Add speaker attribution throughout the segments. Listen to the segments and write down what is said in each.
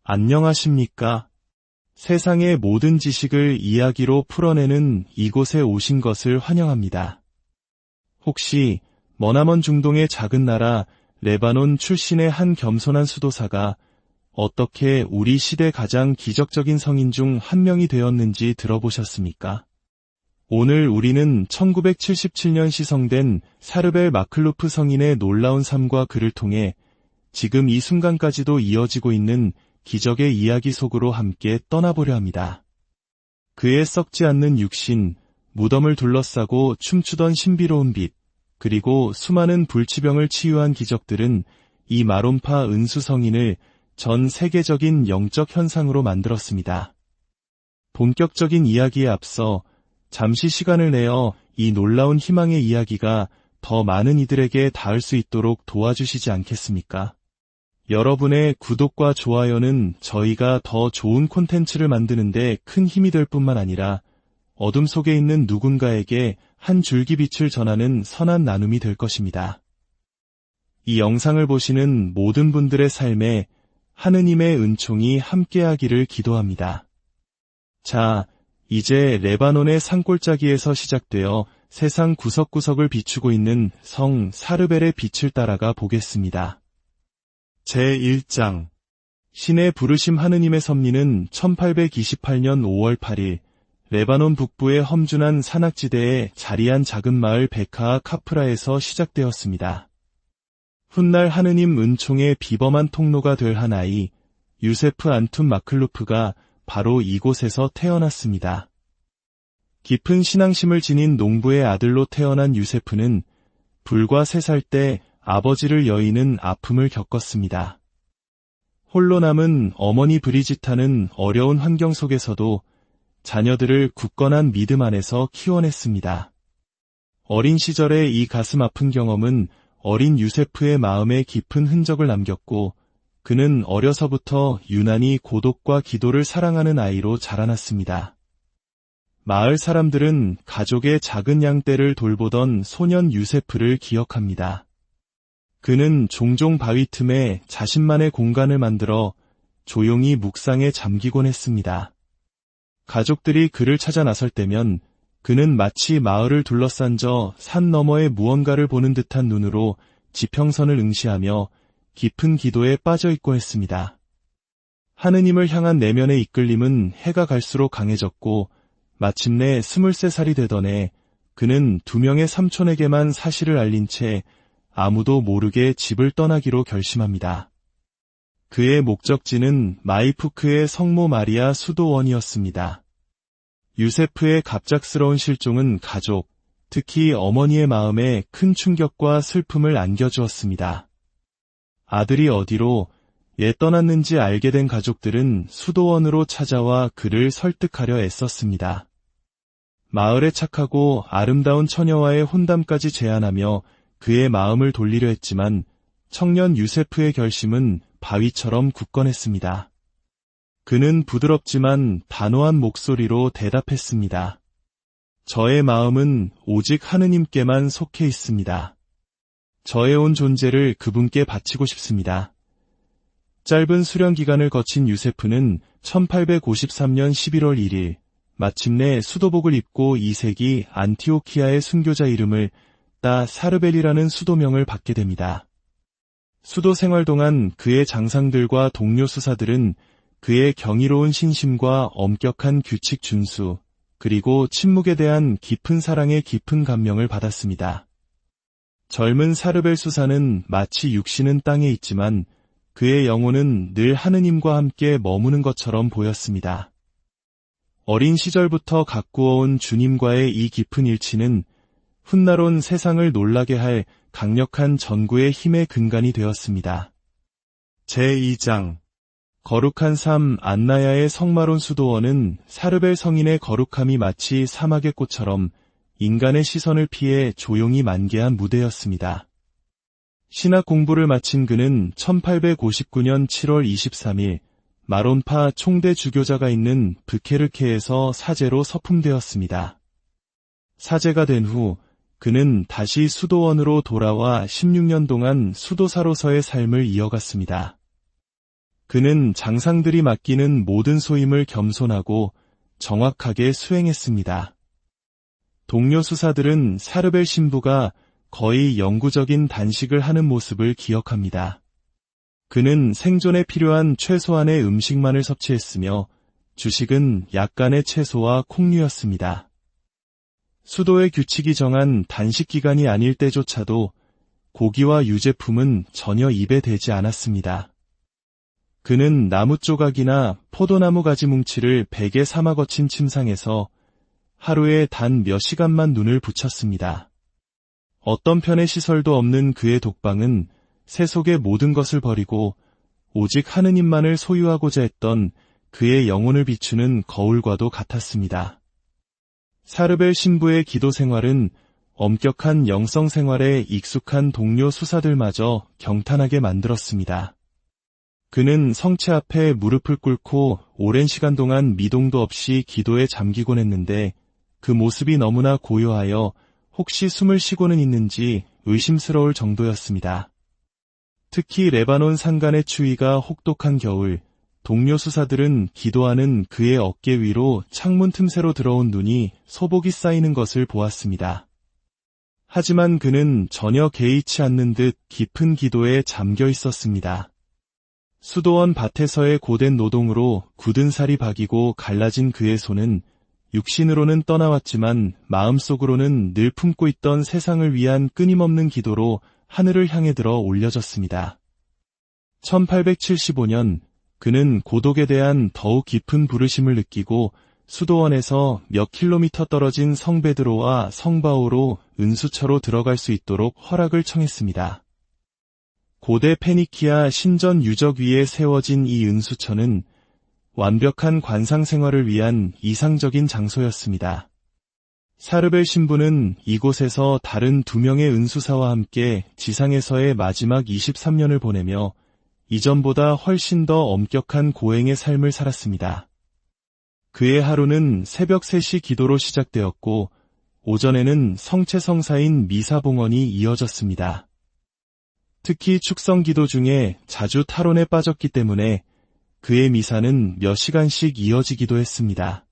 Speaker 1: 안녕하십니까? 세상의 모든 지식을 이야기로 풀어내는 이곳에 오신 것을 환영합니다. 혹시 머나먼 중동의 작은 나라 레바논 출신의 한 겸손한 수도사가 어떻게 우리 시대 가장 기적적인 성인 중 한 명이 되었는지 들어보셨습니까? 오늘 우리는 1977년 시성된 사르벨 마클루프 성인의 놀라운 삶과 글을 통해 지금 이 순간까지도 이어지고 있는 기적의 이야기 속으로 함께 떠나보려 합니다. 그의 썩지 않는 육신, 무덤을 둘러싸고 춤추던 신비로운 빛, 그리고 수많은 불치병을 치유한 기적들은 이 마론파 은수 성인을 전 세계적인 영적 현상으로 만들었습니다. 본격적인 이야기에 앞서 잠시 시간을 내어 이 놀라운 희망의 이야기가 더 많은 이들에게 닿을 수 있도록 도와주시지 않겠습니까? 여러분의 구독과 좋아요는 저희가 더 좋은 콘텐츠를 만드는데 큰 힘이 될 뿐만 아니라 어둠 속에 있는 누군가에게 한 줄기 빛을 전하는 선한 나눔이 될 것입니다. 이 영상을 보시는 모든 분들의 삶에 하느님의 은총이 함께하기를 기도합니다. 자, 이제 레바논의 산골짜기에서 시작되어 세상 구석구석을 비추고 있는 성 사르벨의 빛을 따라가 보겠습니다. 제1장 신의 부르심. 하느님의 섭리는 1828년 5월 8일 레바논 북부의 험준한 산악지대에 자리한 작은 마을 베카아 카프라에서 시작되었습니다. 훗날 하느님 은총의 비범한 통로가 될 한 아이, 유세프 안툰 마클루프가 바로 이곳에서 태어났습니다. 깊은 신앙심을 지닌 농부의 아들로 태어난 유세프는 불과 3살 때 아버지를 여의는 아픔을 겪었습니다. 홀로 남은 어머니 브리지타는 어려운 환경 속에서도 자녀들을 굳건한 믿음 안에서 키워냈습니다. 어린 시절의 이 가슴 아픈 경험은 어린 유세프의 마음에 깊은 흔적을 남겼고 그는 어려서부터 유난히 고독과 기도를 사랑하는 아이로 자라났습니다. 마을 사람들은 가족의 작은 양떼를 돌보던 소년 유세프를 기억합니다. 그는 종종 바위 틈에 자신만의 공간을 만들어 조용히 묵상에 잠기곤 했습니다. 가족들이 그를 찾아 나설 때면 그는 마치 마을을 둘러싼 저 산 너머의 무언가를 보는 듯한 눈으로 지평선을 응시하며 깊은 기도에 빠져있곤 했습니다. 하느님을 향한 내면의 이끌림은 해가 갈수록 강해졌고 마침내 23살이 되던 해 그는 2명의 삼촌에게만 사실을 알린 채 아무도 모르게 집을 떠나기로 결심합니다. 그의 목적지는 마이푸크의 성모 마리아 수도원이었습니다. 유세프의 갑작스러운 실종은 가족, 특히 어머니의 마음에 큰 충격과 슬픔을 안겨주었습니다. 아들이 어디로 떠났는지 알게 된 가족들은 수도원으로 찾아와 그를 설득하려 애썼습니다. 마을에 착하고 아름다운 처녀와의 혼담까지 제안하며 그의 마음을 돌리려 했지만 청년 유세프의 결심은 바위처럼 굳건했습니다. 그는 부드럽지만 단호한 목소리로 대답했습니다. 저의 마음은 오직 하느님께만 속해 있습니다. 저의 온 존재를 그분께 바치고 싶습니다. 짧은 수련 기간을 거친 유세프는 1853년 11월 1일 마침내 수도복을 입고 2세기 안티오키아의 순교자 이름을 따 사르벨이라는 수도명을 받게 됩니다. 수도 생활 동안 그의 장상들과 동료 수사들은 그의 경이로운 신심과 엄격한 규칙 준수, 그리고 침묵에 대한 깊은 사랑에 깊은 감명을 받았습니다. 젊은 사르벨 수사는 마치 육신은 땅에 있지만 그의 영혼은 늘 하느님과 함께 머무는 것처럼 보였습니다. 어린 시절부터 가꾸어온 주님과의 이 깊은 일치는 훗날 온 세상을 놀라게 할 강력한 전구의 힘의 근간이 되었습니다. 제2장 거룩한 삶. 안나야의 성마론 수도원은 사르벨 성인의 거룩함이 마치 사막의 꽃처럼 인간의 시선을 피해 조용히 만개한 무대였습니다. 신학 공부를 마친 그는 1859년 7월 23일 마론파 총대 주교자가 있는 브케르케에서 사제로 서품되었습니다. 사제가 된 후 그는 다시 수도원으로 돌아와 16년 동안 수도사로서의 삶을 이어갔습니다. 그는 장상들이 맡기는 모든 소임을 겸손하고 정확하게 수행했습니다. 동료 수사들은 사르벨 신부가 거의 영구적인 단식을 하는 모습을 기억합니다. 그는 생존에 필요한 최소한의 음식만을 섭취했으며 주식은 약간의 채소와 콩류였습니다. 수도의 규칙이 정한 단식 기간이 아닐 때조차도 고기와 유제품은 전혀 입에 대지 않았습니다. 그는 나무 조각이나 포도나무 가지 뭉치를 베개 삼아 거친 침상에서 하루에 단 몇 시간만 눈을 붙였습니다. 어떤 편의 시설도 없는 그의 독방은 세속의 모든 것을 버리고 오직 하느님만을 소유하고자 했던 그의 영혼을 비추는 거울과도 같았습니다. 사르벨 신부의 기도 생활은 엄격한 영성 생활에 익숙한 동료 수사들마저 경탄하게 만들었습니다. 그는 성체 앞에 무릎을 꿇고 오랜 시간 동안 미동도 없이 기도에 잠기곤 했는데 그 모습이 너무나 고요하여 혹시 숨을 쉬고는 있는지 의심스러울 정도였습니다. 특히 레바논 산간의 추위가 혹독한 겨울, 동료 수사들은 기도하는 그의 어깨 위로 창문 틈새로 들어온 눈이 소복이 쌓이는 것을 보았습니다. 하지만 그는 전혀 개의치 않는 듯 깊은 기도에 잠겨 있었습니다. 수도원 밭에서의 고된 노동으로 굳은 살이 박이고 갈라진 그의 손은 육신으로는 떠나왔지만 마음속으로는 늘 품고 있던 세상을 위한 끊임없는 기도로 하늘을 향해 들어 올려졌습니다. 1875년 그는 고독에 대한 더욱 깊은 부르심을 느끼고 수도원에서 몇 킬로미터 떨어진 성 베드로와 성 바오로 은수처로 들어갈 수 있도록 허락을 청했습니다. 고대 페니키아 신전 유적 위에 세워진 이 은수처는 완벽한 관상 생활을 위한 이상적인 장소였습니다. 사르벨 신부는 이곳에서 다른 2명의 은수사와 함께 지상에서의 마지막 23년을 보내며 이전보다 훨씬 더 엄격한 고행의 삶을 살았습니다. 그의 하루는 새벽 3시 기도로 시작되었고 오전에는 성체 성사인 미사 봉헌이 이어졌습니다. 특히 축성 기도 중에 자주 탈원에 빠졌기 때문에 그의 미사는 몇 시간씩 이어지기도 했습니다.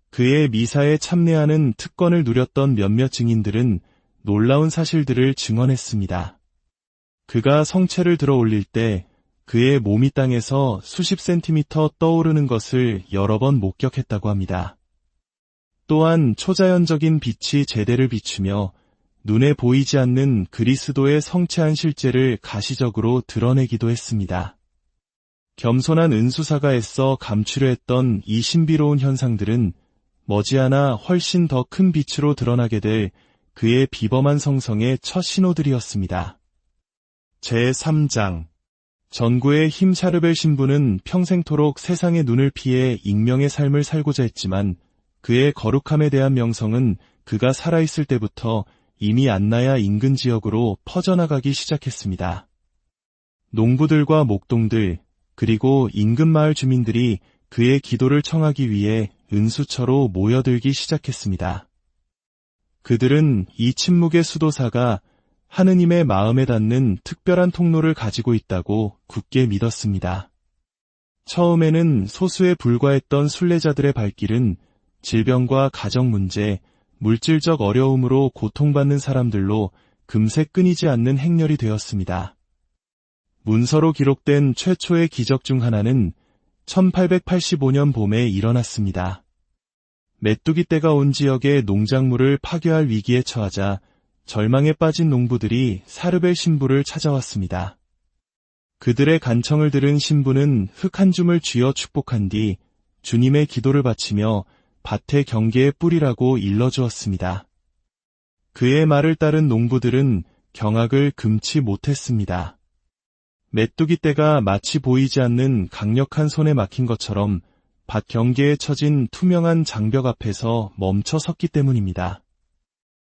Speaker 1: 그의 미사에 참여하는 특권을 누렸던 몇몇 증인들은 놀라운 사실들을 증언했습니다. 그가 성체를 들어 올릴 때 그의 몸이 땅에서 수십 센티미터 떠오르는 것을 여러 번 목격했다고 합니다. 또한 초자연적인 빛이 제대를 비추며 눈에 보이지 않는 그리스도의 성체한 실제를 가시적으로 드러내기도 했습니다. 겸손한 은수사가 애써 감추려 했던 이 신비로운 현상들은 머지않아 훨씬 더 큰 빛으로 드러나게 될 그의 비범한 성성의 첫 신호들이었습니다. 제3장 전구의 힘 샤르벨 신부는 평생토록 세상의 눈을 피해 익명의 삶을 살고자 했지만 그의 거룩함에 대한 명성은 그가 살아있을 때부터 이미 안나야 인근 지역으로 퍼져나가기 시작했습니다. 농부들과 목동들 그리고 인근 마을 주민들이 그의 기도를 청하기 위해 은수처로 모여들기 시작했습니다. 그들은 이 침묵의 수도사가 하느님의 마음에 닿는 특별한 통로를 가지고 있다고 굳게 믿었습니다. 처음에는 소수에 불과했던 순례자들의 발길은 질병과 가정 문제, 물질적 어려움으로 고통받는 사람들로 금세 끊이지 않는 행렬이 되었습니다. 문서로 기록된 최초의 기적 중 하나는 1885년 봄에 일어났습니다. 메뚜기 떼가 온 지역의 농작물을 파괴할 위기에 처하자 절망에 빠진 농부들이 사르벨 신부를 찾아왔습니다. 그들의 간청을 들은 신부는 흙 한 줌을 쥐어 축복한 뒤 주님의 기도를 바치며 밭의 경계에 뿌리라고 일러주었습니다. 그의 말을 따른 농부들은 경악을 금치 못했습니다. 메뚜기 떼가 마치 보이지 않는 강력한 손에 막힌 것처럼 밭 경계에 쳐진 투명한 장벽 앞에서 멈춰 섰기 때문입니다.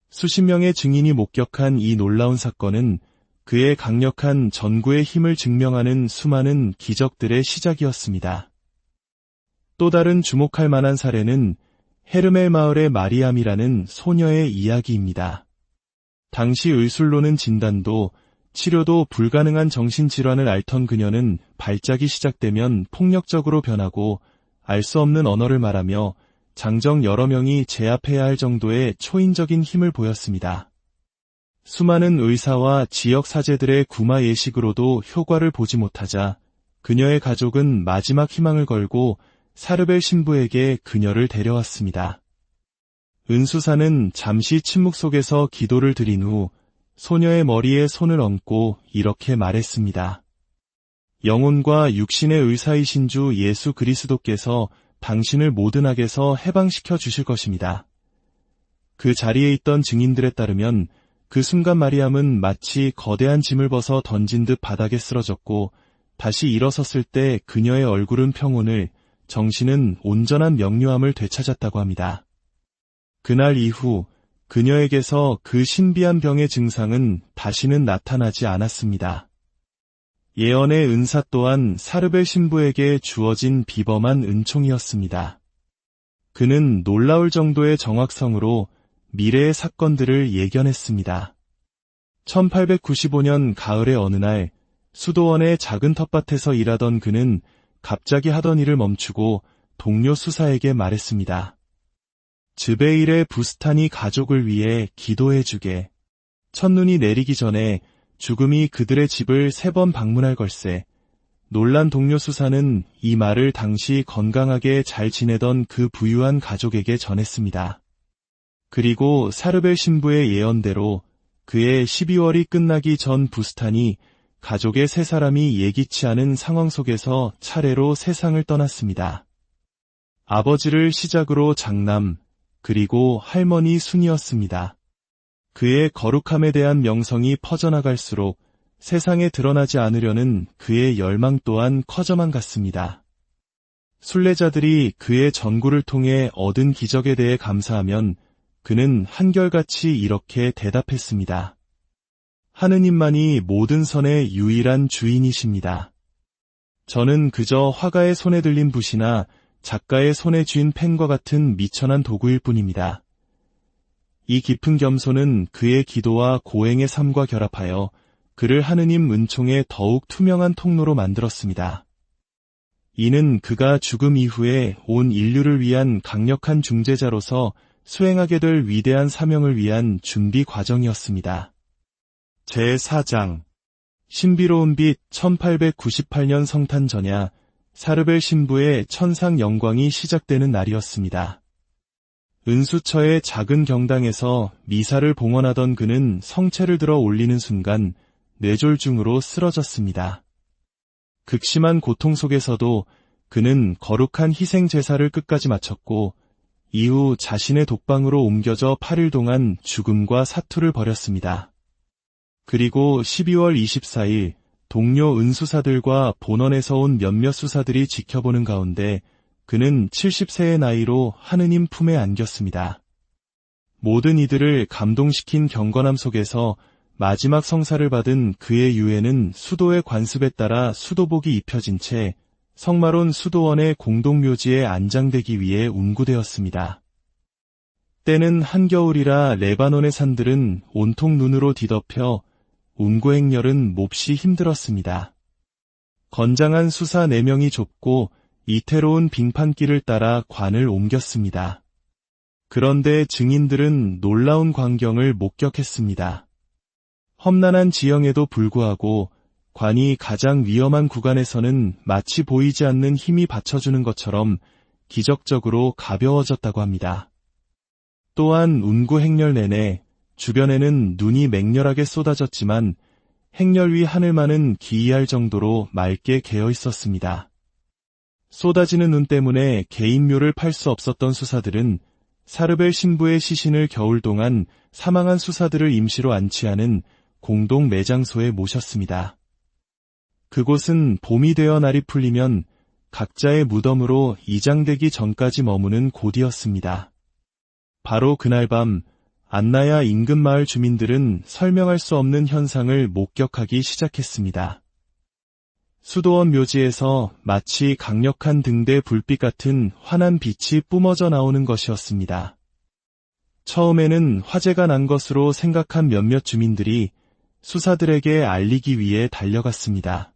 Speaker 1: 수십 명의 증인이 목격한 이 놀라운 사건은 그의 강력한 전구의 힘을 증명하는 수많은 기적들의 시작이었습니다. 또 다른 주목할 만한 사례는 헤르멜 마을의 마리암이라는 소녀의 이야기입니다. 당시 의술로는 진단도 치료도 불가능한 정신질환을 앓던 그녀는 발작이 시작되면 폭력적으로 변하고 알 수 없는 언어를 말하며 장정 여러 명이 제압해야 할 정도의 초인적인 힘을 보였습니다. 수많은 의사와 지역 사제들의 구마 예식으로도 효과를 보지 못하자 그녀의 가족은 마지막 희망을 걸고 사르벨 신부에게 그녀를 데려왔습니다. 은수사는 잠시 침묵 속에서 기도를 드린 후 소녀의 머리에 손을 얹고 이렇게 말했습니다. 영혼과 육신의 의사이신 주 예수 그리스도께서 당신을 모든 악에서 해방시켜 주실 것입니다. 그 자리에 있던 증인들에 따르면 그 순간 마리암은 마치 거대한 짐을 벗어 던진 듯 바닥에 쓰러졌고 다시 일어섰을 때 그녀의 얼굴은 평온을, 정신은 온전한 명료함을 되찾았다고 합니다. 그날 이후 그녀에게서 그 신비한 병의 증상은 다시는 나타나지 않았습니다. 예언의 은사 또한 사르벨 신부에게 주어진 비범한 은총이었습니다. 그는 놀라울 정도의 정확성으로 미래의 사건들을 예견했습니다. 1895년 가을의 어느 날 수도원의 작은 텃밭에서 일하던 그는 갑자기 하던 일을 멈추고 동료 수사에게 말했습니다. 즈베일의 부스탄이 가족을 위해 기도해주게. 첫눈이 내리기 전에 죽음이 그들의 집을 3번 방문할 걸세. 놀란 동료 수사는 이 말을 당시 건강하게 잘 지내던 그 부유한 가족에게 전했습니다. 그리고 사르벨 신부의 예언대로 그의 12월이 끝나기 전 부스탄이 가족의 3사람이 예기치 않은 상황 속에서 차례로 세상을 떠났습니다. 아버지를 시작으로 장남, 그리고 할머니 순이었습니다. 그의 거룩함에 대한 명성이 퍼져나갈수록 세상에 드러나지 않으려는 그의 열망 또한 커져만 갔습니다. 순례자들이 그의 전구를 통해 얻은 기적에 대해 감사하면 그는 한결같이 이렇게 대답했습니다. 하느님만이 모든 선의 유일한 주인이십니다. 저는 그저 화가의 손에 들린 붓이나 작가의 손에 쥔 펜과 같은 미천한 도구일 뿐입니다. 이 깊은 겸손은 그의 기도와 고행의 삶과 결합하여 그를 하느님 은총의 더욱 투명한 통로로 만들었습니다. 이는 그가 죽음 이후에 온 인류를 위한 강력한 중재자로서 수행하게 될 위대한 사명을 위한 준비 과정이었습니다. 제4장 신비로운 빛 1898년 성탄 전야 사르벨 신부의 천상 영광이 시작되는 날이었습니다. 은수처의 작은 경당에서 미사를 봉헌하던 그는 성체를 들어 올리는 순간 뇌졸중으로 쓰러졌습니다. 극심한 고통 속에서도 그는 거룩한 희생 제사를 끝까지 마쳤고 이후 자신의 독방으로 옮겨져 8일 동안 죽음과 사투를 벌였습니다. 그리고 12월 24일 동료 은수사들과 본원에서 온 몇몇 수사들이 지켜보는 가운데 그는 70세의 나이로 하느님 품에 안겼습니다. 모든 이들을 감동시킨 경건함 속에서 마지막 성사를 받은 그의 유해는 수도의 관습에 따라 수도복이 입혀진 채 성마론 수도원의 공동묘지에 안장되기 위해 운구되었습니다. 때는 한겨울이라 레바논의 산들은 온통 눈으로 뒤덮여 운구 행렬은 몹시 힘들었습니다. 건장한 수사 4명이 좁고 이태로운 빙판길을 따라 관을 옮겼습니다. 그런데 증인들은 놀라운 광경을 목격했습니다. 험난한 지형에도 불구하고 관이 가장 위험한 구간에서는 마치 보이지 않는 힘이 받쳐주는 것처럼 기적적으로 가벼워졌다고 합니다. 또한 운구 행렬 내내 주변에는 눈이 맹렬하게 쏟아졌지만 행렬 위 하늘만은 기이할 정도로 맑게 개어 있었습니다. 쏟아지는 눈 때문에 개인묘를 팔 수 없었던 수사들은 사르벨 신부의 시신을 겨울 동안 사망한 수사들을 임시로 안치하는 공동 매장소에 모셨습니다. 그곳은 봄이 되어 날이 풀리면 각자의 무덤으로 이장되기 전까지 머무는 곳이었습니다. 바로 그날 밤 안나야 인근 마을 주민들은 설명할 수 없는 현상을 목격하기 시작했습니다. 수도원 묘지에서 마치 강력한 등대 불빛 같은 환한 빛이 뿜어져 나오는 것이었습니다. 처음에는 화재가 난 것으로 생각한 몇몇 주민들이 수사들에게 알리기 위해 달려갔습니다.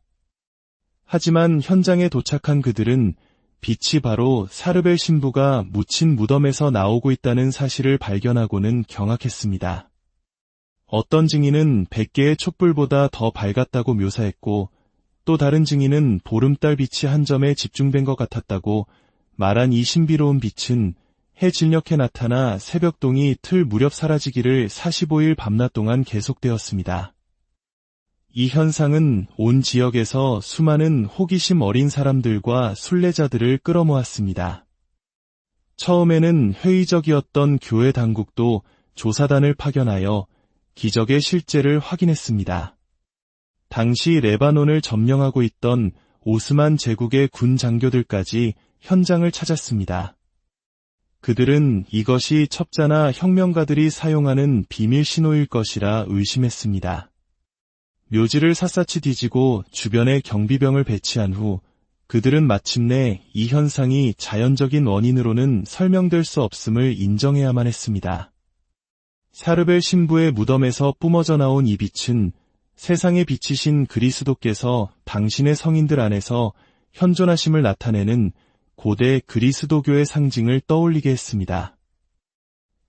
Speaker 1: 하지만 현장에 도착한 그들은 빛이 바로 사르벨 신부가 묻힌 무덤에서 나오고 있다는 사실을 발견하고는 경악했습니다. 어떤 증인은 100개의 촛불보다 더 밝았다고 묘사했고, 또 다른 증인은 보름달 빛이 한 점에 집중된 것 같았다고 말한 이 신비로운 빛은 해 진녘에 나타나 새벽동이 틀 무렵 사라지기를 45일 밤낮 동안 계속되었습니다. 이 현상은 온 지역에서 수많은 호기심 어린 사람들과 순례자들을 끌어모았습니다. 처음에는 회의적이었던 교회 당국도 조사단을 파견하여 기적의 실제를 확인했습니다. 당시 레바논을 점령하고 있던 오스만 제국의 군 장교들까지 현장을 찾았습니다. 그들은 이것이 첩자나 혁명가들이 사용하는 비밀 신호일 것이라 의심했습니다. 묘지를 샅샅이 뒤지고 주변에 경비병을 배치한 후 그들은 마침내 이 현상이 자연적인 원인으로는 설명될 수 없음을 인정해야만 했습니다. 사르벨 신부의 무덤에서 뿜어져 나온 이 빛은 세상에 비치신 그리스도께서 당신의 성인들 안에서 현존하심을 나타내는 고대 그리스도교의 상징을 떠올리게 했습니다.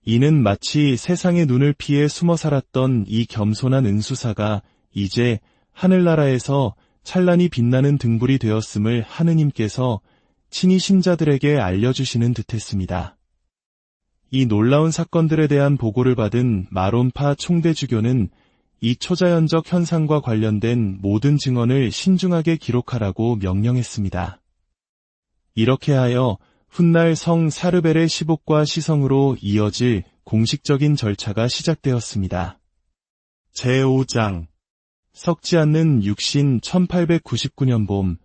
Speaker 1: 이는 마치 세상의 눈을 피해 숨어 살았던 이 겸손한 은수사가 이제 하늘나라에서 찬란히 빛나는 등불이 되었음을 하느님께서 친히 신자들에게 알려주시는 듯했습니다. 이 놀라운 사건들에 대한 보고를 받은 마론파 총대주교는 이 초자연적 현상과 관련된 모든 증언을 신중하게 기록하라고 명령했습니다. 이렇게 하여 훗날 성 사르벨의 시복과 시성으로 이어질 공식적인 절차가 시작되었습니다. 제5장 썩지 않는 육신 1899년 봄,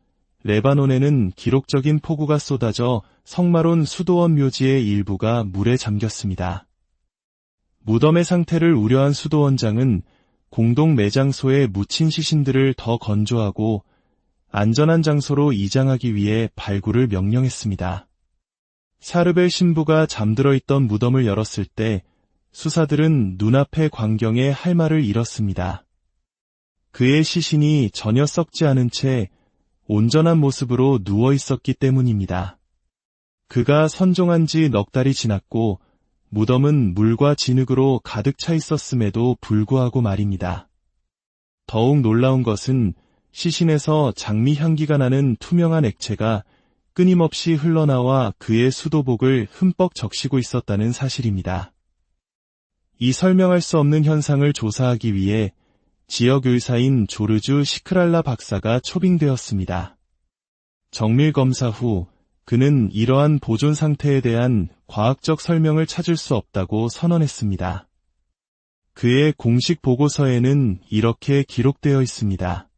Speaker 1: 레바논에는 기록적인 폭우가 쏟아져 성마론 수도원 묘지의 일부가 물에 잠겼습니다. 무덤의 상태를 우려한 수도원장은 공동 매장소에 묻힌 시신들을 더 건조하고 안전한 장소로 이장하기 위해 발굴을 명령했습니다. 사르벨 신부가 잠들어 있던 무덤을 열었을 때 수사들은 눈앞의 광경에 할 말을 잃었습니다. 그의 시신이 전혀 썩지 않은 채 온전한 모습으로 누워 있었기 때문입니다. 그가 선종한 지 넉 달이 지났고 무덤은 물과 진흙으로 가득 차 있었음에도 불구하고 말입니다. 더욱 놀라운 것은 시신에서 장미 향기가 나는 투명한 액체가 끊임없이 흘러나와 그의 수도복을 흠뻑 적시고 있었다는 사실입니다. 이 설명할 수 없는 현상을 조사하기 위해 지역 의사인 조르주 시크랄라 박사가 초빙되었습니다. 정밀 검사 후 그는 이러한 보존 상태에 대한 과학적 설명을 찾을 수 없다고 선언했습니다. 그의 공식 보고서에는 이렇게 기록되어 있습니다.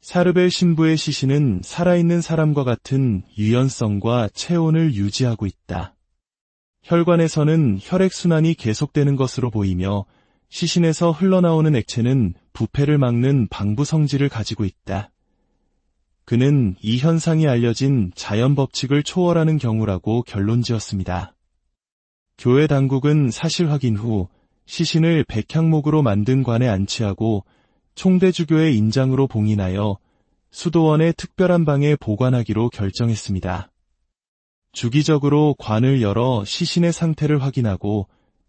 Speaker 1: 사르벨 신부의 시신은 살아있는 사람과 같은 유연성과 체온을 유지하고 있다. 혈관에서는 혈액순환이 계속되는 것으로 보이며 시신에서 흘러나오는 액체는 부패를 막는 방부 성질을 가지고 있다. 그는 이 현상이 알려진 자연 법칙을 초월하는 경우라고 결론지었습니다. 교회 당국은 사실 확인 후 시신을 백향목으로 만든 관에 안치하고 총대주교의 인장으로 봉인하여 수도원의 특별한 방에 보관하기로 결정했습니다. 주기적으로 관을 열어 시신의 상태를 확인하고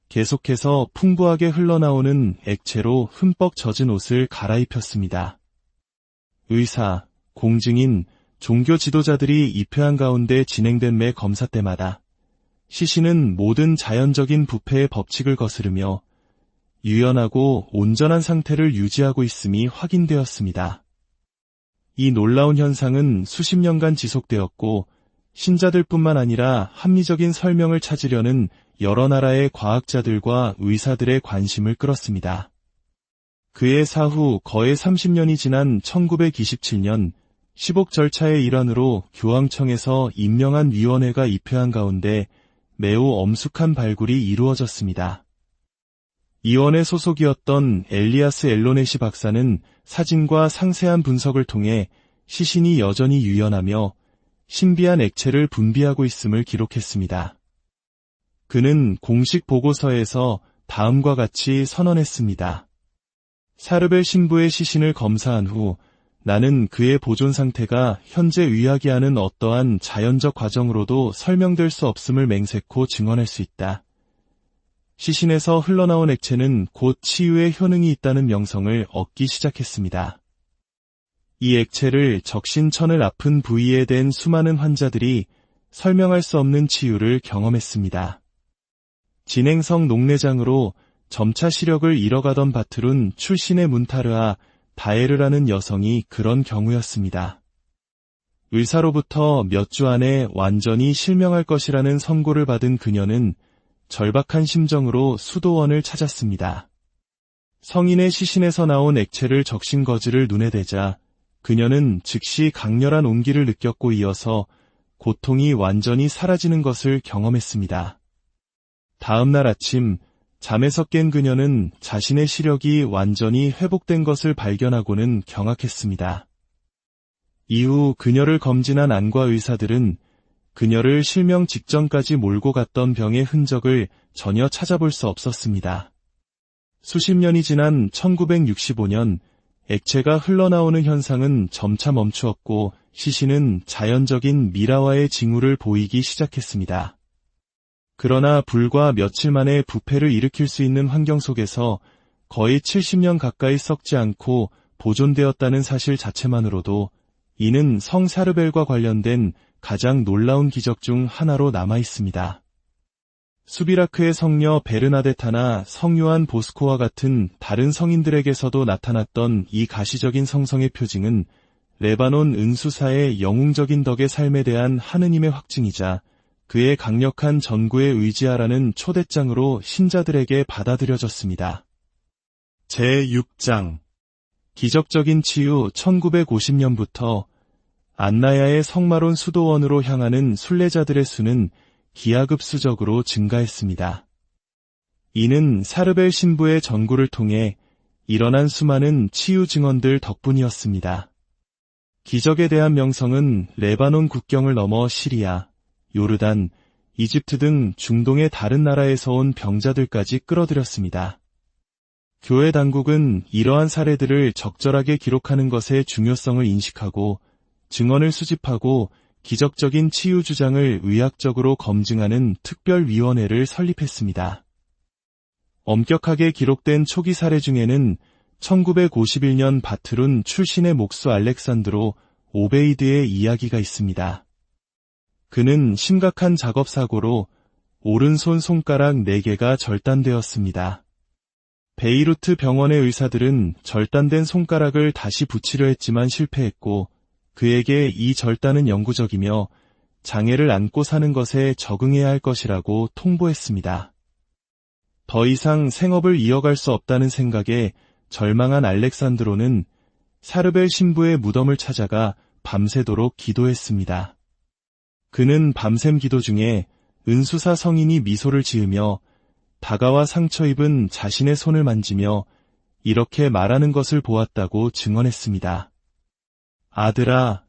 Speaker 1: 계속해서 풍부하게 흘러나오는 액체로 흠뻑 젖은 옷을 갈아입혔습니다. 의사, 공증인, 종교 지도자들이 입회한 가운데 진행된 매 검사 때마다 시신은 모든 자연적인 부패의 법칙을 거스르며 유연하고 온전한 상태를 유지하고 있음이 확인되었습니다. 이 놀라운 현상은 수십 년간 지속되었고 신자들뿐만 아니라 합리적인 설명을 찾으려는 여러 나라의 과학자들과 의사들의 관심을 끌었습니다. 그의 사후 거의 30년이 지난 1927년 시복 절차의 일환으로 교황청에서 임명한 위원회가 입회한 가운데 매우 엄숙한 발굴이 이루어졌습니다. 위원회 소속이었던 엘리아스 엘로네시 박사는 사진과 상세한 분석을 통해 시신이 여전히 유연하며 신비한 액체를 분비하고 있음을 기록했습니다. 그는 공식 보고서에서 다음과 같이 선언했습니다. 사르벨 신부의 시신을 검사한 후 나는 그의 보존 상태가 현재 의학이 하는 어떠한 자연적 과정으로도 설명될 수 없음을 맹세코 증언할 수 있다. 시신에서 흘러나온 액체는 곧 치유의 효능이 있다는 명성을 얻기 시작했습니다. 이 액체를 적신천을 아픈 부위에 댄 수많은 환자들이 설명할 수 없는 치유를 경험했습니다. 진행성 녹내장으로 점차 시력을 잃어가던 바트룬 출신의 문타르아 다에르라는 여성이 그런 경우였습니다. 의사로부터 몇 주 안에 완전히 실명할 것이라는 선고를 받은 그녀는 절박한 심정으로 수도원을 찾았습니다. 성인의 시신에서 나온 액체를 적신 거즈를 눈에 대자 그녀는 즉시 강렬한 온기를 느꼈고 이어서 고통이 완전히 사라지는 것을 경험했습니다. 다음 날 아침 잠에서 깬 그녀는 자신의 시력이 완전히 회복된 것을 발견하고는 경악했습니다. 이후 그녀를 검진한 안과 의사들은 그녀를 실명 직전까지 몰고 갔던 병의 흔적을 전혀 찾아볼 수 없었습니다. 수십 년이 지난 1965년 액체가 흘러나오는 현상은 점차 멈추었고 시신은 자연적인 미라와의 징후를 보이기 시작했습니다. 그러나 불과 며칠 만에 부패를 일으킬 수 있는 환경 속에서 거의 70년 가까이 썩지 않고 보존되었다는 사실 자체만으로도 이는 성 사르벨과 관련된 가장 놀라운 기적 중 하나로 남아 있습니다. 수비라크의 성녀 베르나데타나 성요한 보스코와 같은 다른 성인들에게서도 나타났던 이 가시적인 성성의 표징은 레바논 은수사의 영웅적인 덕의 삶에 대한 하느님의 확증이자 그의 강력한 전구에 의지하라는 초대장으로 신자들에게 받아들여졌습니다. 제6장 기적적인 치유. 1950년부터 안나야의 성마론 수도원으로 향하는 순례자들의 수는 기하급수적으로 증가했습니다. 이는 사르벨 신부의 전구를 통해 일어난 수많은 치유 증언들 덕분이었습니다. 기적에 대한 명성은 레바논 국경을 넘어 시리아, 요르단, 이집트 등 중동의 다른 나라에서 온 병자들까지 끌어들였습니다. 교회 당국은 이러한 사례들을 적절하게 기록하는 것의 중요성을 인식하고 증언을 수집하고 기적적인 치유 주장을 의학적으로 검증하는 특별위원회를 설립했습니다. 엄격하게 기록된 초기 사례 중에는 1951년 바트룬 출신의 목수 알렉산드로 오베이드의 이야기가 있습니다. 그는 심각한 작업사고로 오른손 손가락 4개가 절단되었습니다. 베이루트 병원의 의사들은 절단된 손가락을 다시 붙이려 했지만 실패했고 그에게 이 절단은 영구적이며 장애를 안고 사는 것에 적응해야 할 것이라고 통보했습니다. 더 이상 생업을 이어갈 수 없다는 생각에 절망한 알렉산드로는 사르벨 신부의 무덤을 찾아가 밤새도록 기도했습니다. 그는 밤샘 기도 중에 은수사 성인이 미소를 지으며 다가와 상처 입은 자신의 손을 만지며 이렇게 말하는 것을 보았다고 증언했습니다. 아들아,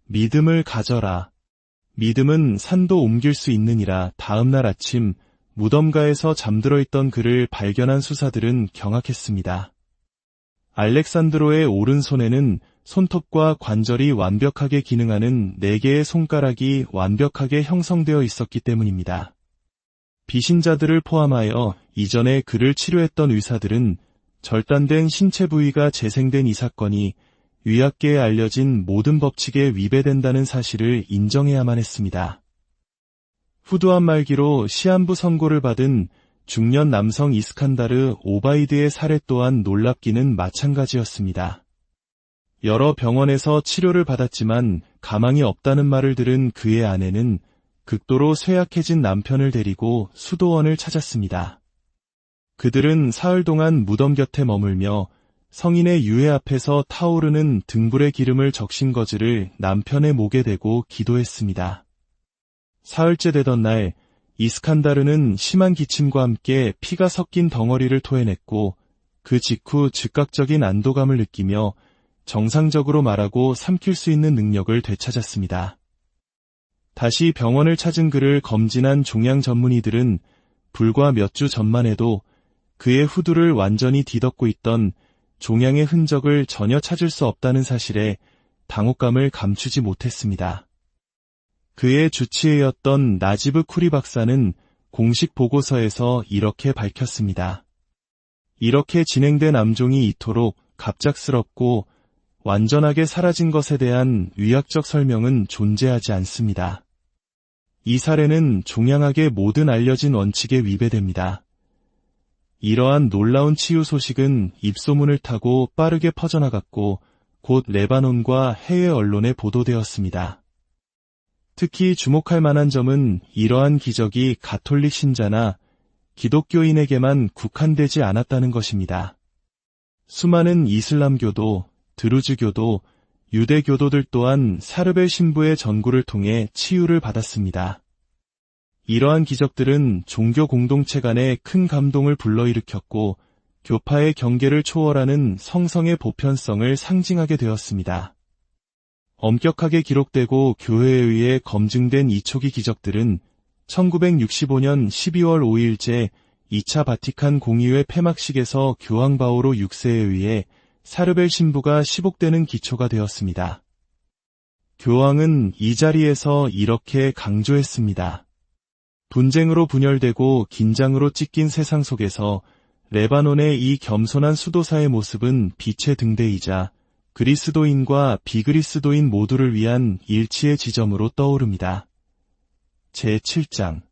Speaker 1: 믿음을 가져라. 믿음은 산도 옮길 수 있느니라. 다음 날 아침 무덤가에서 잠들어 있던 그를 발견한 수사들은 경악했습니다. 알렉산드로의 오른손에는 손톱과 관절이 완벽하게 기능하는 4개의 손가락이 완벽하게 형성되어 있었기 때문입니다. 비신자들을 포함하여 이전에 그를 치료했던 의사들은 절단된 신체 부위가 재생된 이 사건이 의학계에 알려진 모든 법칙에 위배된다는 사실을 인정해야만 했습니다. 후두한 말기로 시한부 선고를 받은 중년 남성 이스칸다르 오바이드의 사례 또한 놀랍기는 마찬가지였습니다. 여러 병원에서 치료를 받았지만 가망이 없다는 말을 들은 그의 아내는 극도로 쇠약해진 남편을 데리고 수도원을 찾았습니다. 그들은 사흘 동안 무덤 곁에 머물며 성인의 유해 앞에서 타오르는 등불의 기름을 적신 거즈를 남편의 목에 대고 기도했습니다. 사흘째 되던 날 이스칸다르는 심한 기침과 함께 피가 섞인 덩어리를 토해냈고 그 직후 즉각적인 안도감을 느끼며 정상적으로 말하고 삼킬 수 있는 능력을 되찾았습니다. 다시 병원을 찾은 그를 검진한 종양 전문의들은 불과 몇 주 전만 해도 그의 후두를 완전히 뒤덮고 있던 종양의 흔적을 전혀 찾을 수 없다는 사실에 당혹감을 감추지 못했습니다. 그의 주치의였던 나지브 쿠리 박사는 공식 보고서에서 이렇게 밝혔습니다. 이렇게 진행된 암종이 이토록 갑작스럽고 완전하게 사라진 것에 대한 의학적 설명은 존재하지 않습니다. 이 사례는 종양학의 모든 알려진 원칙에 위배됩니다. 이러한 놀라운 치유 소식은 입소문을 타고 빠르게 퍼져나갔고 곧 레바논과 해외 언론에 보도되었습니다. 특히 주목할 만한 점은 이러한 기적이 가톨릭 신자나 기독교인에게만 국한되지 않았다는 것입니다. 수많은 이슬람교도, 드루즈교도, 유대교도들 또한 사르벨 신부의 전구를 통해 치유를 받았습니다. 이러한 기적들은 종교 공동체 간에 큰 감동을 불러일으켰고 교파의 경계를 초월하는 성성의 보편성을 상징하게 되었습니다. 엄격하게 기록되고 교회에 의해 검증된 이 초기 기적들은 1965년 12월 5일째 2차 바티칸 공의회 폐막식에서 교황 바오로 6세에 의해 사르벨 신부가 시복되는 기초가 되었습니다. 교황은 이 자리에서 이렇게 강조했습니다. 분쟁으로 분열되고 긴장으로 찢긴 세상 속에서 레바논의 이 겸손한 수도사의 모습은 빛의 등대이자 그리스도인과 비그리스도인 모두를 위한 일치의 지점으로 떠오릅니다. 제7장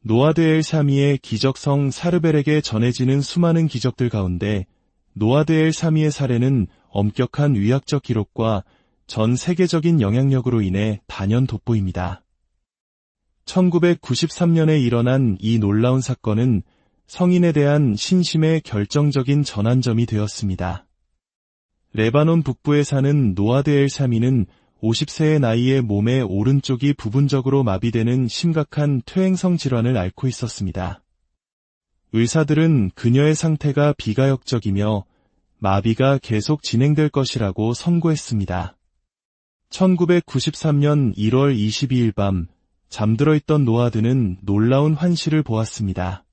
Speaker 1: 노아드 엘 사미의 기적성 사르벨에게 전해지는 수많은 기적들 가운데 노아드 엘 사미의 사례는 엄격한 의학적 기록과 전 세계적인 영향력으로 인해 단연 돋보입니다. 1993년에 일어난 이 놀라운 사건은 성인에 대한 신심의 결정적인 전환점이 되었습니다. 레바논 북부에 사는 노아드 엘 사미는 50세의 나이에 몸의 오른쪽이 부분적으로 마비되는 심각한 퇴행성 질환을 앓고 있었습니다. 의사들은 그녀의 상태가 비가역적이며 마비가 계속 진행될 것이라고 선고했습니다. 1993년 1월 22일 밤 잠들어 있던 노아드는 놀라운 환시를 보았습니다.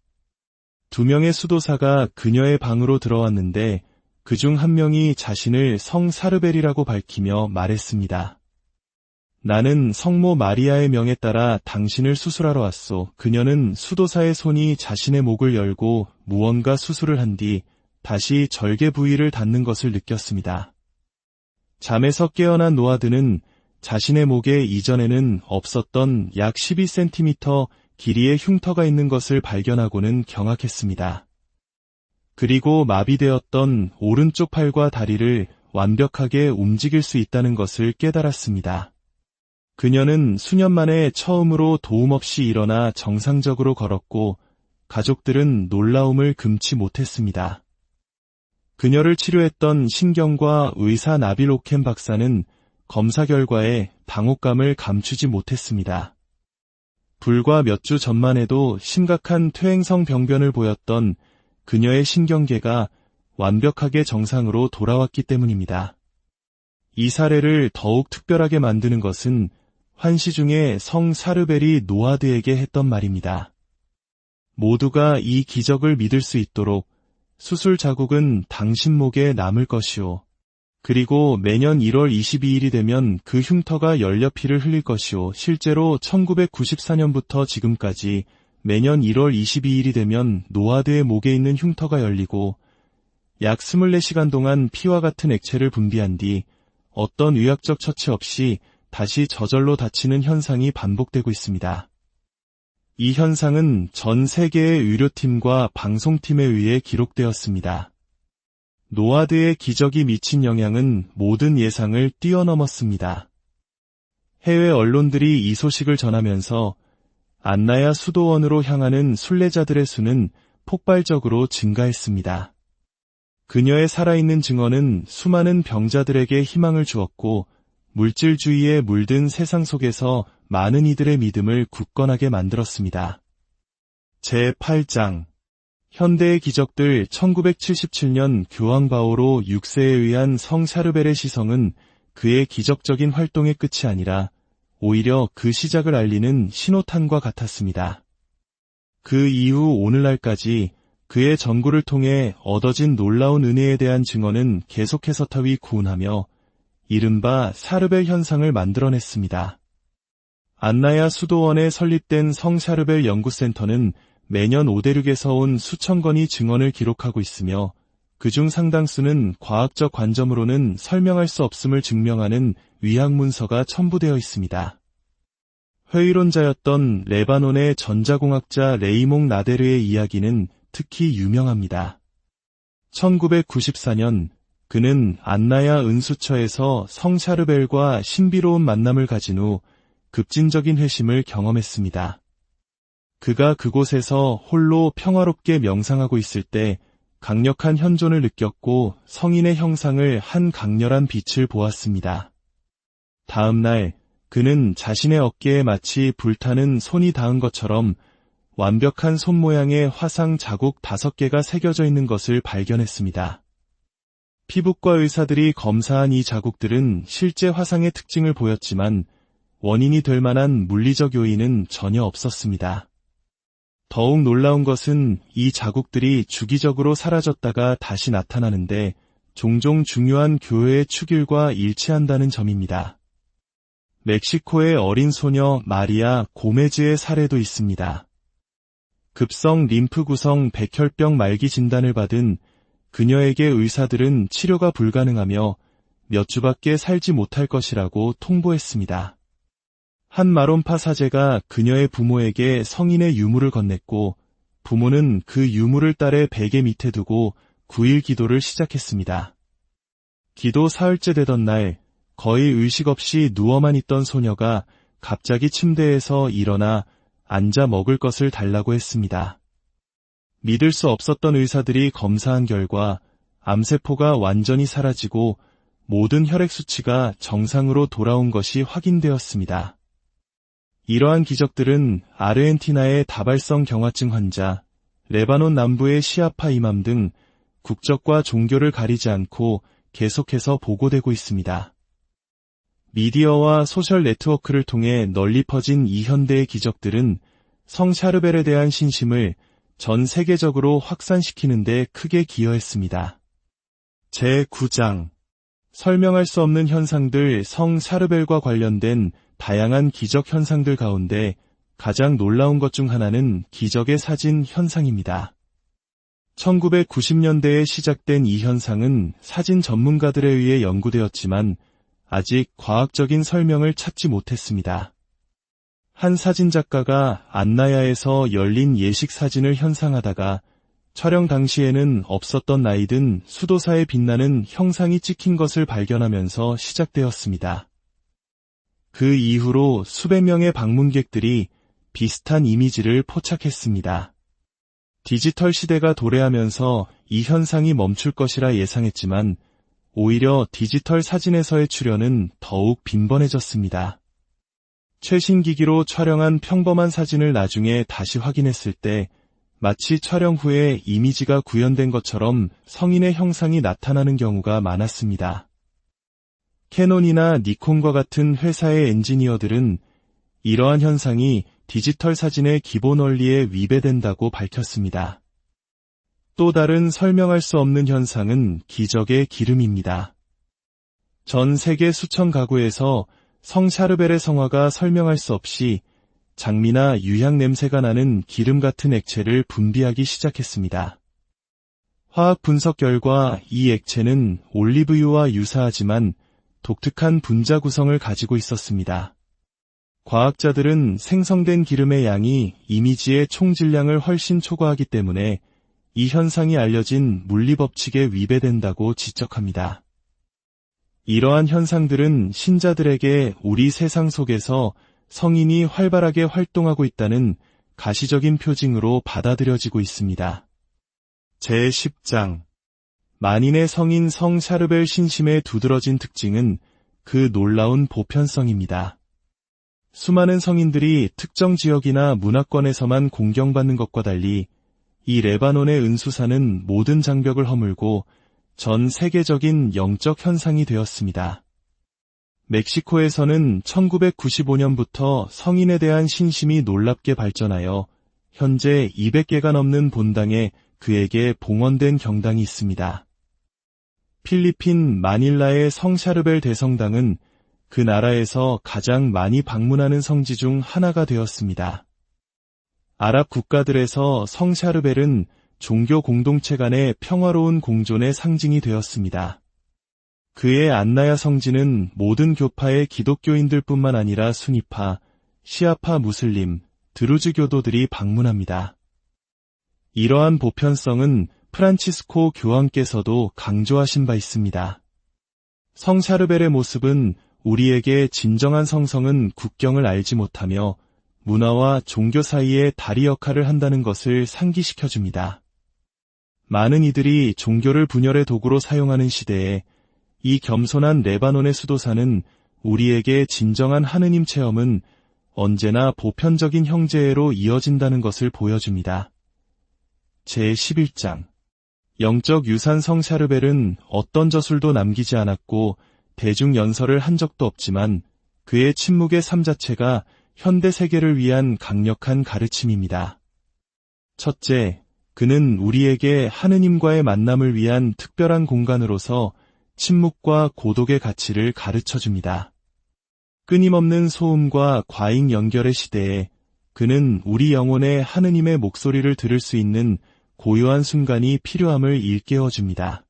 Speaker 1: 2명의 수도사가 그녀의 방으로 들어왔는데 그중 한 명이 자신을 성 사르벨이라고 밝히며 말했습니다. 나는 성모 마리아의 명에 따라 당신을 수술하러 왔소. 그녀는 수도사의 손이 자신의 목을 열고 무언가 수술을 한 뒤 다시 절개 부위를 닿는 것을 느꼈습니다. 잠에서 깨어난 노아드는 자신의 목에 이전에는 없었던 약 12cm 길이의 흉터가 있는 것을 발견하고는 경악했습니다. 그리고 마비되었던 오른쪽 팔과 다리를 완벽하게 움직일 수 있다는 것을 깨달았습니다. 그녀는 수년 만에 처음으로 도움 없이 일어나 정상적으로 걸었고 가족들은 놀라움을 금치 못했습니다. 그녀를 치료했던 신경과 의사 나빌 오켄 박사는 검사 결과에 당혹감을 감추지 못했습니다. 불과 몇 주 전만 해도 심각한 퇴행성 병변을 보였던 그녀의 신경계가 완벽하게 정상으로 돌아왔기 때문입니다. 이 사례를 더욱 특별하게 만드는 것은 환시 중에 성 사르벨이 노아드에게 했던 말입니다. 모두가 이 기적을 믿을 수 있도록 수술 자국은 당신 목에 남을 것이오. 그리고 매년 1월 22일이 되면 그 흉터가 열려 피를 흘릴 것이오. 실제로 1994년부터 지금까지 매년 1월 22일이 되면 노아드의 목에 있는 흉터가 열리고 약 24시간 동안 피와 같은 액체를 분비한 뒤 어떤 의학적 처치 없이 다시 저절로 닫히는 현상이 반복되고 있습니다. 이 현상은 전 세계의 의료팀과 방송팀에 의해 기록되었습니다. 노아드의 기적이 미친 영향은 모든 예상을 뛰어넘었습니다. 해외 언론들이 이 소식을 전하면서 안나야 수도원으로 향하는 순례자들의 수는 폭발적으로 증가했습니다. 그녀의 살아있는 증언은 수많은 병자들에게 희망을 주었고 물질주의에 물든 세상 속에서 많은 이들의 믿음을 굳건하게 만들었습니다. 제8장 현대의 기적들. 1977년 교황 바오로 6세에 의한 성 샤르벨의 시성은 그의 기적적인 활동의 끝이 아니라 오히려 그 시작을 알리는 신호탄과 같았습니다. 그 이후 오늘날까지 그의 전구를 통해 얻어진 놀라운 은혜에 대한 증언은 계속해서 타위구운하며 이른바 샤르벨 현상을 만들어냈습니다. 안나야 수도원에 설립된 성 샤르벨 연구센터는 매년 오대륙에서 온 수천 건의 증언을 기록하고 있으며 그중 상당수는 과학적 관점으로는 설명할 수 없음을 증명하는 위학 문서가 첨부되어 있습니다. 회의론자였던 레바논의 전자공학자 레이몽 나데르의 이야기는 특히 유명합니다. 1994년 그는 안나야 은수처에서 성 샤르벨과 신비로운 만남을 가진 후 급진적인 회심을 경험했습니다. 그가 그곳에서 홀로 평화롭게 명상하고 있을 때 강력한 현존을 느꼈고 성인의 형상을 한 강렬한 빛을 보았습니다. 다음 날 그는 자신의 어깨에 마치 불타는 손이 닿은 것처럼 완벽한 손 모양의 화상 자국 5개가 새겨져 있는 것을 발견했습니다. 피부과 의사들이 검사한 이 자국들은 실제 화상의 특징을 보였지만 원인이 될 만한 물리적 요인은 전혀 없었습니다. 더욱 놀라운 것은 이 자국들이 주기적으로 사라졌다가 다시 나타나는데 종종 중요한 교회의 축일과 일치한다는 점입니다. 멕시코의 어린 소녀 마리아 고메즈의 사례도 있습니다. 급성 림프 구성 백혈병 말기 진단을 받은 그녀에게 의사들은 치료가 불가능하며 몇 주밖에 살지 못할 것이라고 통보했습니다. 한 마론파 사제가 그녀의 부모에게 성인의 유물을 건넸고 부모는 그 유물을 딸의 베개 밑에 두고 9일 기도를 시작했습니다. 기도 사흘째 되던 날 거의 의식 없이 누워만 있던 소녀가 갑자기 침대에서 일어나 앉아 먹을 것을 달라고 했습니다. 믿을 수 없었던 의사들이 검사한 결과 암세포가 완전히 사라지고 모든 혈액 수치가 정상으로 돌아온 것이 확인되었습니다. 이러한 기적들은 아르헨티나의 다발성 경화증 환자, 레바논 남부의 시아파 이맘 등 국적과 종교를 가리지 않고 계속해서 보고되고 있습니다. 미디어와 소셜 네트워크를 통해 널리 퍼진 이 현대의 기적들은 성 샤르벨에 대한 신심을 전 세계적으로 확산시키는 데 크게 기여했습니다. 제9장 설명할 수 없는 현상들. 성 샤르벨과 관련된 다양한 기적 현상들 가운데 가장 놀라운 것 중 하나는 기적의 사진 현상입니다. 1990년대에 시작된 이 현상은 사진 전문가들에 의해 연구되었지만 아직 과학적인 설명을 찾지 못했습니다. 한 사진작가가 안나야에서 열린 예식 사진을 현상하다가 촬영 당시에는 없었던 나이든 수도사에 빛나는 형상이 찍힌 것을 발견하면서 시작되었습니다. 그 이후로 수백 명의 방문객들이 비슷한 이미지를 포착했습니다. 디지털 시대가 도래하면서 이 현상이 멈출 것이라 예상했지만 오히려 디지털 사진에서의 출현은 더욱 빈번해졌습니다. 최신 기기로 촬영한 평범한 사진을 나중에 다시 확인했을 때 마치 촬영 후에 이미지가 구현된 것처럼 성인의 형상이 나타나는 경우가 많았습니다. 캐논이나 니콘과 같은 회사의 엔지니어들은 이러한 현상이 디지털 사진의 기본 원리에 위배된다고 밝혔습니다. 또 다른 설명할 수 없는 현상은 기적의 기름입니다. 전 세계 수천 가구에서 성 샤르벨의 성화가 설명할 수 없이 장미나 유향 냄새가 나는 기름 같은 액체를 분비하기 시작했습니다. 화학 분석 결과 이 액체는 올리브유와 유사하지만 독특한 분자 구성을 가지고 있었습니다. 과학자들은 생성된 기름의 양이 이미지의 총 질량을 훨씬 초과하기 때문에 이 현상이 알려진 물리법칙에 위배된다고 지적합니다. 이러한 현상들은 신자들에게 우리 세상 속에서 성인이 활발하게 활동하고 있다는 가시적인 표징으로 받아들여지고 있습니다. 제10장 만인의 성인 성 샤르벨 신심의 두드러진 특징은 그 놀라운 보편성입니다. 수많은 성인들이 특정 지역이나 문화권에서만 공경받는 것과 달리 이 레바논의 은수사는 모든 장벽을 허물고 전 세계적인 영적 현상이 되었습니다. 멕시코에서는 1995년부터 성인에 대한 신심이 놀랍게 발전하여 현재 200개가 넘는 본당에 그에게 봉헌된 경당이 있습니다. 필리핀 마닐라의 성샤르벨 대성당은 그 나라에서 가장 많이 방문하는 성지 중 하나가 되었습니다. 아랍 국가들에서 성샤르벨은 종교 공동체 간의 평화로운 공존의 상징이 되었습니다. 그의 안나야 성지는 모든 교파의 기독교인들뿐만 아니라 수니파, 시아파 무슬림, 드루즈 교도들이 방문합니다. 이러한 보편성은 프란치스코 교황께서도 강조하신 바 있습니다. 성샤르벨의 모습은 우리에게 진정한 성성은 국경을 알지 못하며 문화와 종교 사이의 다리 역할을 한다는 것을 상기시켜줍니다. 많은 이들이 종교를 분열의 도구로 사용하는 시대에 이 겸손한 레바논의 수도사는 우리에게 진정한 하느님 체험은 언제나 보편적인 형제애로 이어진다는 것을 보여줍니다. 제11장 영적 유산 성샤르벨은 어떤 저술도 남기지 않았고 대중 연설을 한 적도 없지만 그의 침묵의 삶 자체가 현대 세계를 위한 강력한 가르침입니다. 첫째, 그는 우리에게 하느님과의 만남을 위한 특별한 공간으로서 침묵과 고독의 가치를 가르쳐줍니다. 끊임없는 소음과 과잉 연결의 시대에 그는 우리 영혼에 하느님의 목소리를 들을 수 있는 고요한 순간이 필요함을 일깨워줍니다.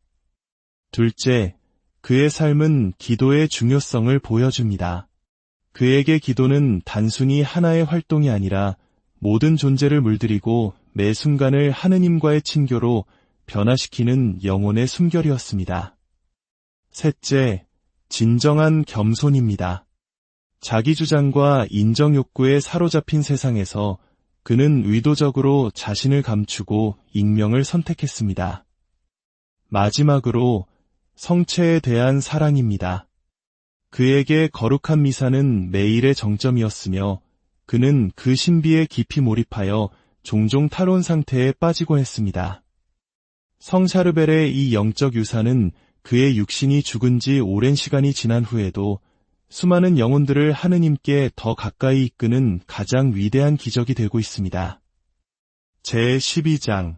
Speaker 1: 둘째, 그의 삶은 기도의 중요성을 보여줍니다. 그에게 기도는 단순히 하나의 활동이 아니라 모든 존재를 물들이고 매 순간을 하느님과의 친교로 변화시키는 영혼의 숨결이었습니다. 셋째, 진정한 겸손입니다. 자기 주장과 인정 욕구에 사로잡힌 세상에서 그는 의도적으로 자신을 감추고 익명을 선택했습니다. 마지막으로 성체에 대한 사랑입니다. 그에게 거룩한 미사는 매일의 정점이었으며 그는 그 신비에 깊이 몰입하여 종종 탈원 상태에 빠지곤 했습니다. 성샤르벨의 이 영적 유산은 그의 육신이 죽은 지 오랜 시간이 지난 후에도 수많은 영혼들을 하느님께 더 가까이 이끄는 가장 위대한 기적이 되고 있습니다. 제12장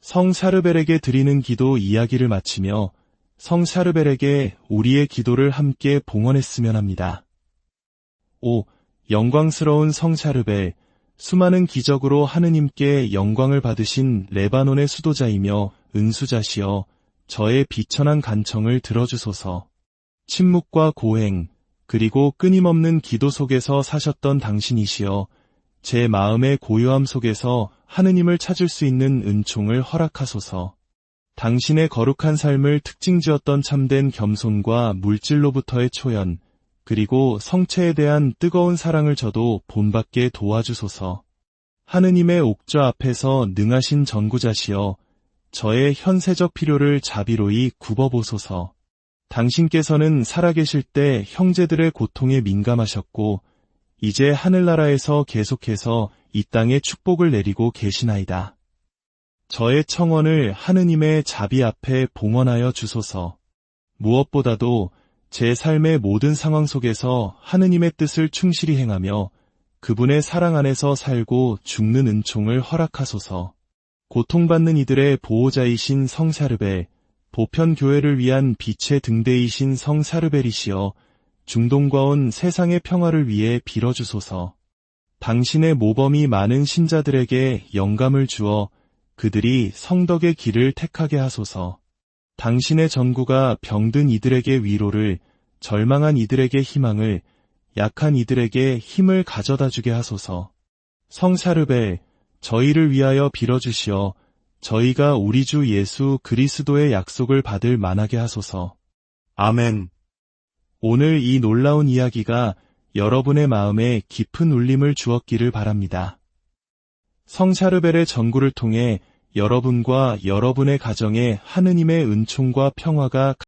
Speaker 1: 성샤르벨에게 드리는 기도 이야기를 마치며 성샤르벨에게 우리의 기도를 함께 봉헌했으면 합니다. 오, 영광스러운 성샤르벨, 수많은 기적으로 하느님께 영광을 받으신 레바논의 수도자이며 은수자시여 저의 비천한 간청을 들어주소서. 침묵과 고행, 그리고 끊임없는 기도 속에서 사셨던 당신이시여 제 마음의 고요함 속에서 하느님을 찾을 수 있는 은총을 허락하소서. 당신의 거룩한 삶을 특징지었던 참된 겸손과 물질로부터의 초연, 그리고 성체에 대한 뜨거운 사랑을 저도 본받게 도와주소서. 하느님의 옥좌 앞에서 능하신 전구자시여 저의 현세적 필요를 자비로이 굽어보소서. 당신께서는 살아계실 때 형제들의 고통에 민감하셨고 이제 하늘나라에서 계속해서 이 땅에 축복을 내리고 계시나이다. 저의 청원을 하느님의 자비 앞에 봉헌하여 주소서. 무엇보다도 제 삶의 모든 상황 속에서 하느님의 뜻을 충실히 행하며 그분의 사랑 안에서 살고 죽는 은총을 허락하소서. 고통받는 이들의 보호자이신 성샤르벨, 보편교회를 위한 빛의 등대이신 성샤르벨이시여 중동과 온 세상의 평화를 위해 빌어주소서. 당신의 모범이 많은 신자들에게 영감을 주어 그들이 성덕의 길을 택하게 하소서. 당신의 전구가 병든 이들에게 위로를, 절망한 이들에게 희망을, 약한 이들에게 힘을 가져다 주게 하소서. 성샤르벨, 저희를 위하여 빌어주시어 저희가 우리 주 예수 그리스도의 약속을 받을 만하게 하소서. 아멘. 오늘 이 놀라운 이야기가 여러분의 마음에 깊은 울림을 주었기를 바랍니다. 성샤르벨의 전구를 통해 여러분과 여러분의 가정에 하느님의 은총과 평화가